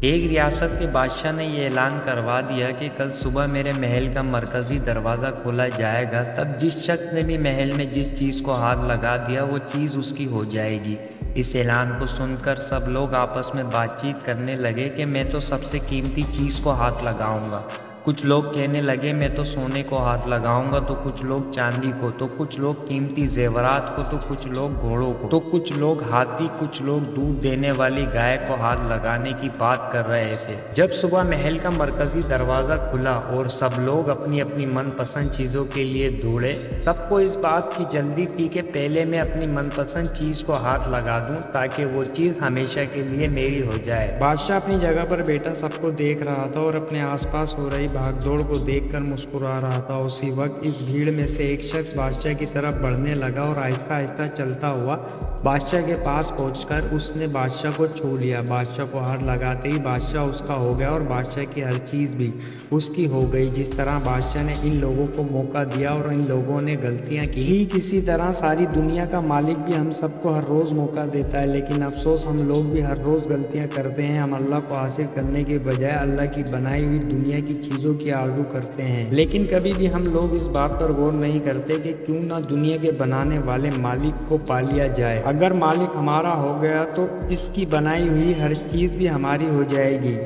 ایک ریاست کے بادشاہ نے یہ اعلان کروا دیا کہ کل صبح میرے محل کا مرکزی دروازہ کھولا جائے گا، تب جس شخص نے بھی محل میں جس چیز کو ہاتھ لگا دیا وہ چیز اس کی ہو جائے گی۔ اس اعلان کو سن کر سب لوگ آپس میں بات چیت کرنے لگے کہ میں تو سب سے قیمتی چیز کو ہاتھ لگاؤں گا۔ کچھ لوگ کہنے لگے میں تو سونے کو ہاتھ لگاؤں گا، تو کچھ لوگ چاندی کو، تو کچھ لوگ قیمتی زیورات کو، تو کچھ لوگ گھوڑوں کو، تو کچھ لوگ ہاتھی، کچھ لوگ دودھ دینے والی گائے کو ہاتھ لگانے کی بات کر رہے تھے۔ جب صبح محل کا مرکزی دروازہ کھلا اور سب لوگ اپنی اپنی من پسند چیزوں کے لیے دوڑے، سب کو اس بات کی جلدی تھی کہ پہلے میں اپنی من پسند چیز کو ہاتھ لگا دوں تاکہ وہ چیز ہمیشہ کے لیے میری ہو جائے۔ بادشاہ اپنی جگہ پر بیٹھا سب کو دیکھ رہا تھا اور اپنے آس پاس ہو رہی بھاگ دوڑ کو دیکھ کر مسکرا رہا تھا۔ اسی وقت اس بھیڑ میں سے ایک شخص بادشاہ کی طرف بڑھنے لگا اور آہستہ آہستہ چلتا ہوا بادشاہ کے پاس پہنچ کر اس نے بادشاہ کو چھو لیا۔ بادشاہ کو ہاتھ لگاتے ہی بادشاہ اس کا ہو گیا اور بادشاہ کی ہر چیز بھی اس کی ہو گئی۔ جس طرح بادشاہ نے ان لوگوں کو موقع دیا اور ان لوگوں نے غلطیاں کی، ٹھیک اسی طرح ساری دنیا کا مالک بھی ہم سب کو ہر روز موقع دیتا ہے، لیکن افسوس ہم لوگ بھی ہر روز غلطیاں کرتے ہیں۔ ہم اللہ کو حاصل کرنے کے بجائے اللہ کی بنائی ہوئی دنیا کی چیزوں کی آرزو کرتے ہیں، لیکن کبھی بھی ہم لوگ اس بات پر غور نہیں کرتے کہ کیوں نہ دنیا کے بنانے والے مالک کو پا لیا جائے۔ اگر مالک ہمارا ہو گیا تو اس کی بنائی ہوئی ہر چیز بھی ہماری ہو جائے گی۔